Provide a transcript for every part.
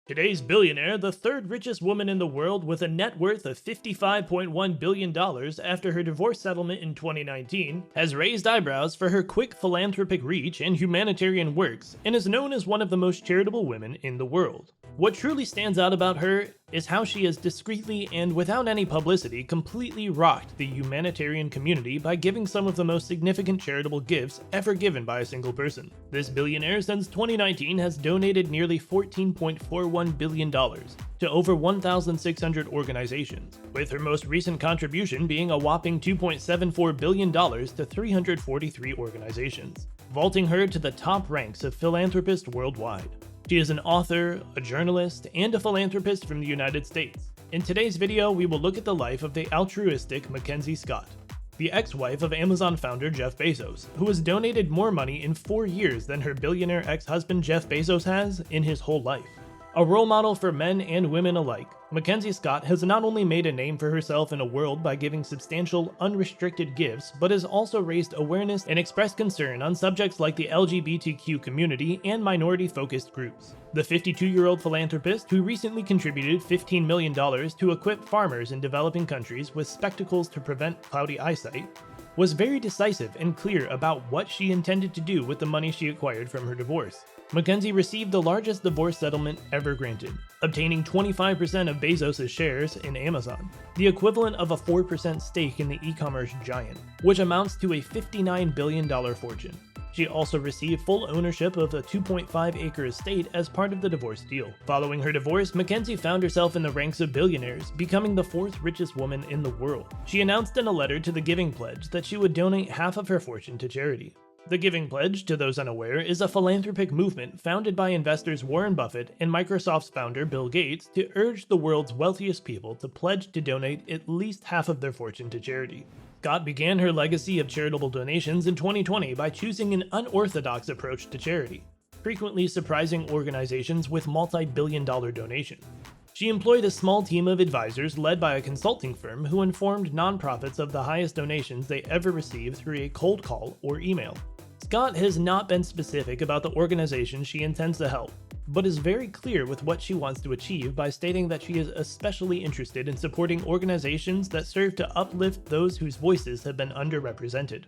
Today's billionaire, the third richest woman in the world with a net worth of $55.1 billion after her divorce settlement in 2019, has raised eyebrows for her quick philanthropic reach and humanitarian works, and is known as one of the most charitable women in the world. What truly stands out about her is how she has discreetly and without any publicity completely rocked the humanitarian community by giving some of the most significant charitable gifts ever given by a single person. This billionaire since 2019 has donated nearly $14.41 billion to over 1,600 organizations, with her most recent contribution being a whopping $2.74 billion to 343 organizations, vaulting her to the top ranks of philanthropists worldwide. She is an author, a journalist, and a philanthropist from the United States. In today's video, we will look at the life of the altruistic Mackenzie Scott, the ex-wife of Amazon founder Jeff Bezos, who has donated more money in 4 years than her billionaire ex-husband Jeff Bezos has in his whole life. A role model for men and women alike, Mackenzie Scott has not only made a name for herself in a world by giving substantial, unrestricted gifts, but has also raised awareness and expressed concern on subjects like the LGBTQ community and minority-focused groups. The 52-year-old philanthropist, who recently contributed $15 million to equip farmers in developing countries with spectacles to prevent cloudy eyesight, was very decisive and clear about what she intended to do with the money she acquired from her divorce. Mackenzie received the largest divorce settlement ever granted, obtaining 25% of Bezos' shares in Amazon, the equivalent of a 4% stake in the e-commerce giant, which amounts to a $59 billion fortune. She also received full ownership of a 2.5-acre estate as part of the divorce deal. Following her divorce, Mackenzie found herself in the ranks of billionaires, becoming the fourth richest woman in the world. She announced in a letter to the Giving Pledge that she would donate half of her fortune to charity. The Giving Pledge, to those unaware, is a philanthropic movement founded by investors Warren Buffett and Microsoft's founder Bill Gates to urge the world's wealthiest people to pledge to donate at least half of their fortune to charity. Scott began her legacy of charitable donations in 2020 by choosing an unorthodox approach to charity, frequently surprising organizations with multi-billion-dollar donations. She employed a small team of advisors led by a consulting firm who informed nonprofits of the highest donations they ever received through a cold call or email. Scott has not been specific about the organizations she intends to help, but is very clear with what she wants to achieve by stating that she is especially interested in supporting organizations that serve to uplift those whose voices have been underrepresented.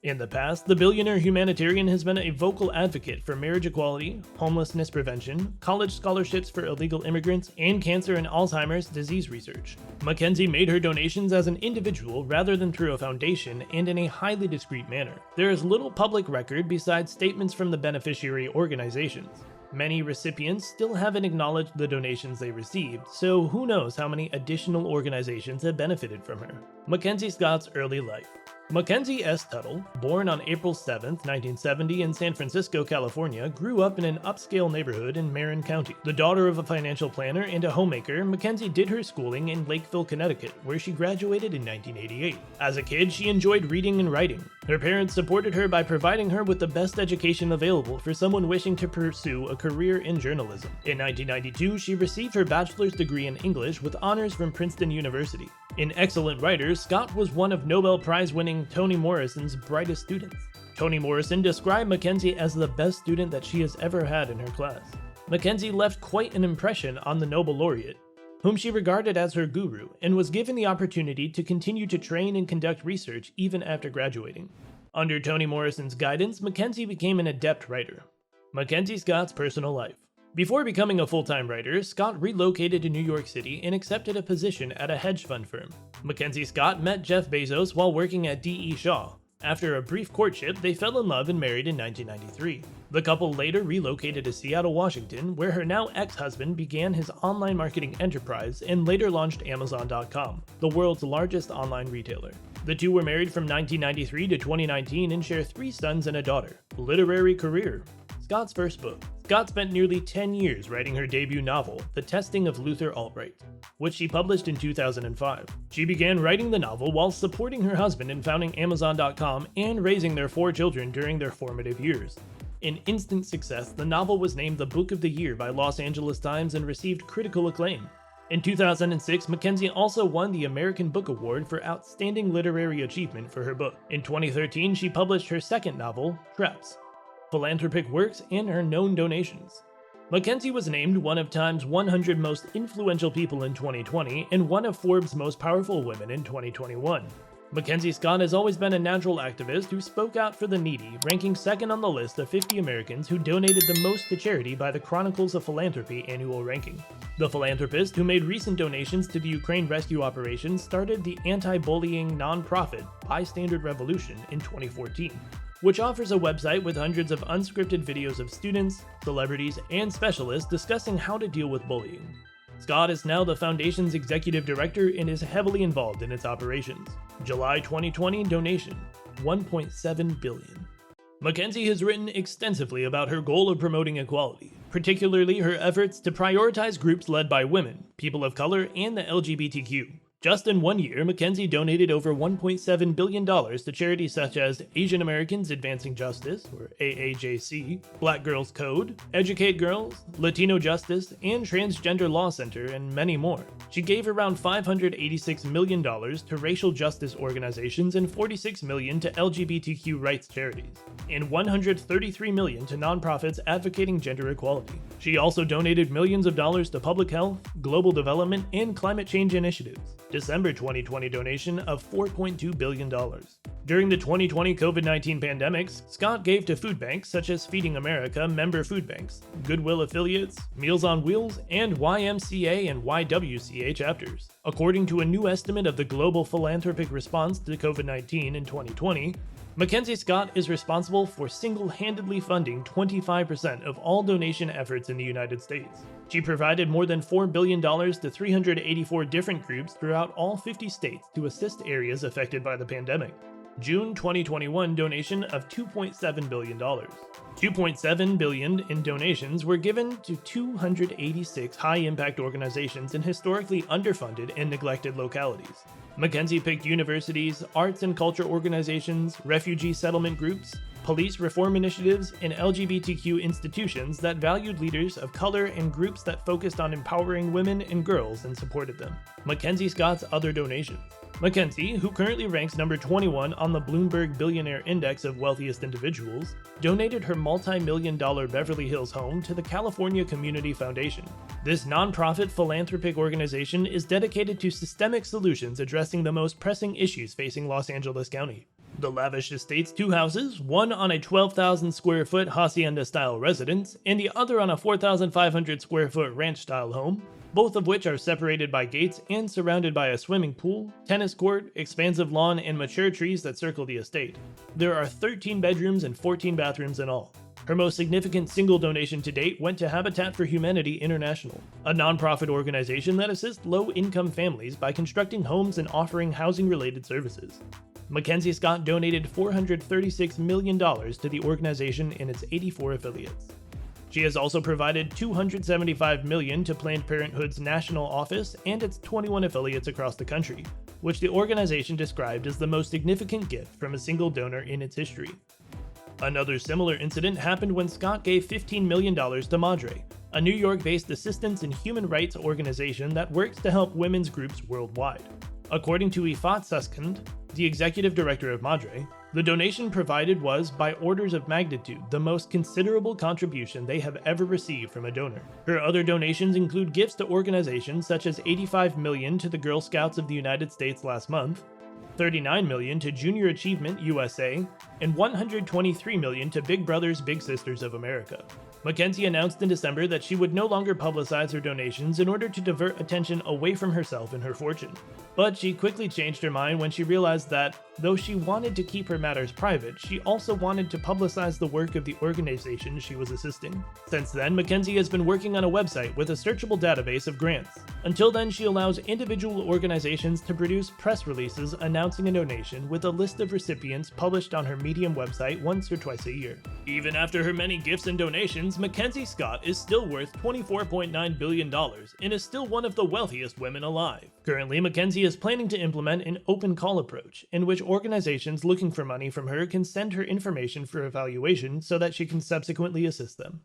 In the past, the billionaire humanitarian has been a vocal advocate for marriage equality, homelessness prevention, college scholarships for illegal immigrants, and cancer and Alzheimer's disease research. Mackenzie made her donations as an individual rather than through a foundation and in a highly discreet manner. There is little public record besides statements from the beneficiary organizations. Many recipients still haven't acknowledged the donations they received, so who knows how many additional organizations have benefited from her. Mackenzie Scott's early life. Mackenzie S. Tuttle, born on April 7, 1970 in San Francisco, California, grew up in an upscale neighborhood in Marin County. The daughter of a financial planner and a homemaker, Mackenzie did her schooling in Lakeville, Connecticut, where she graduated in 1988. As a kid, she enjoyed reading and writing. Her parents supported her by providing her with the best education available for someone wishing to pursue a career in journalism. In 1992, she received her bachelor's degree in English with honors from Princeton University. An excellent writer, Scott was one of Nobel Prize-winning Toni Morrison's brightest students. Toni Morrison described Mackenzie as the best student that she has ever had in her class. Mackenzie left quite an impression on the Nobel laureate, whom she regarded as her guru, and was given the opportunity to continue to train and conduct research even after graduating. Under Toni Morrison's guidance, Mackenzie became an adept writer. Mackenzie Scott's personal life. Before becoming a full-time writer, Scott relocated to New York City and accepted a position at a hedge fund firm. Mackenzie Scott met Jeff Bezos while working at D.E. Shaw. After a brief courtship, they fell in love and married in 1993. The couple later relocated to Seattle, Washington, where her now ex-husband began his online marketing enterprise and later launched Amazon.com, the world's largest online retailer. The two were married from 1993 to 2019 and share 3 sons and a daughter. Literary career. Scott's first book. Scott spent nearly 10 years writing her debut novel, The Testing of Luther Albright, which she published in 2005. She began writing the novel while supporting her husband in founding Amazon.com and raising their 4 children during their formative years. An instant success, the novel was named the Book of the Year by Los Angeles Times and received critical acclaim. In 2006, Mackenzie also won the American Book Award for Outstanding Literary Achievement for her book. In 2013, she published her second novel, Traps, philanthropic works, and her known donations. Mackenzie was named one of Time's 100 most influential people in 2020 and one of Forbes' most powerful women in 2021. Mackenzie Scott has always been a natural activist who spoke out for the needy, ranking second on the list of 50 Americans who donated the most to charity by the Chronicles of Philanthropy annual ranking. The philanthropist, who made recent donations to the Ukraine rescue operation, started the anti-bullying nonprofit Bystander Revolution in 2014, which offers a website with hundreds of unscripted videos of students, celebrities, and specialists discussing how to deal with bullying. Scott is now the foundation's executive director and is heavily involved in its operations. July 2020 donation, $1.7 billion. Mackenzie has written extensively about her goal of promoting equality, particularly her efforts to prioritize groups led by women, people of color, and the LGBTQ. Just in 1 year, Mackenzie donated over $1.7 billion to charities such as Asian Americans Advancing Justice, or AAJC, Black Girls Code, Educate Girls, Latino Justice, and Transgender Law Center, and many more. She gave around $586 million to racial justice organizations and $46 million to LGBTQ rights charities, and $133 million to nonprofits advocating gender equality. She also donated millions of dollars to public health, global development, and climate change initiatives. December 2020 donation of $4.2 billion. During the 2020 COVID-19 pandemics, Scott gave to food banks such as Feeding America member food banks, Goodwill affiliates, Meals on Wheels, and YMCA and YWCA chapters. According to a new estimate of the global philanthropic response to COVID-19 in 2020, Mackenzie Scott is responsible for single-handedly funding 25% of all donation efforts in the United States. She provided more than $4 billion to 384 different groups throughout all 50 states to assist areas affected by the pandemic. June 2021 donation of $2.7 billion. $2.7 billion in donations were given to 286 high-impact organizations in historically underfunded and neglected localities. Mackenzie picked universities, arts and culture organizations, refugee settlement groups, police reform initiatives, and LGBTQ institutions that valued leaders of color and groups that focused on empowering women and girls and supported them. Mackenzie Scott's other donations. Mackenzie, who currently ranks number 21 on the Bloomberg Billionaire Index of Wealthiest Individuals, donated her multi-million-dollar Beverly Hills home to the California Community Foundation. This nonprofit philanthropic organization is dedicated to systemic solutions addressing the most pressing issues facing Los Angeles County. The lavish estate's two houses, one on a 12,000 square foot hacienda-style residence, and the other on a 4,500 square foot ranch-style home, both of which are separated by gates and surrounded by a swimming pool, tennis court, expansive lawn, and mature trees that circle the estate. There are 13 bedrooms and 14 bathrooms in all. Her most significant single donation to date went to Habitat for Humanity International, a nonprofit organization that assists low-income families by constructing homes and offering housing-related services. Mackenzie Scott donated $436 million to the organization and its 84 affiliates. She has also provided $275 million to Planned Parenthood's national office and its 21 affiliates across the country, which the organization described as the most significant gift from a single donor in its history. Another similar incident happened when Scott gave $15 million to Madre, a New York-based assistance and human rights organization that works to help women's groups worldwide. According to Ifat Suskind, the executive director of Madre, the donation provided was, by orders of magnitude, the most considerable contribution they have ever received from a donor. Her other donations include gifts to organizations such as $85 million to the Girl Scouts of the United States last month, $39 million to Junior Achievement USA, and $123 million to Big Brothers Big Sisters of America. Mackenzie announced in December that she would no longer publicize her donations in order to divert attention away from herself and her fortune. But she quickly changed her mind when she realized that, though she wanted to keep her matters private, she also wanted to publicize the work of the organization she was assisting. Since then, Mackenzie has been working on a website with a searchable database of grants. Until then, she allows individual organizations to produce press releases announcing a donation with a list of recipients published on her Medium website once or twice a year. Even after her many gifts and donations, Mackenzie Scott is still worth $24.9 billion and is still one of the wealthiest women alive. Currently, Mackenzie is planning to implement an open call approach, in which organizations looking for money from her can send her information for evaluation so that she can subsequently assist them.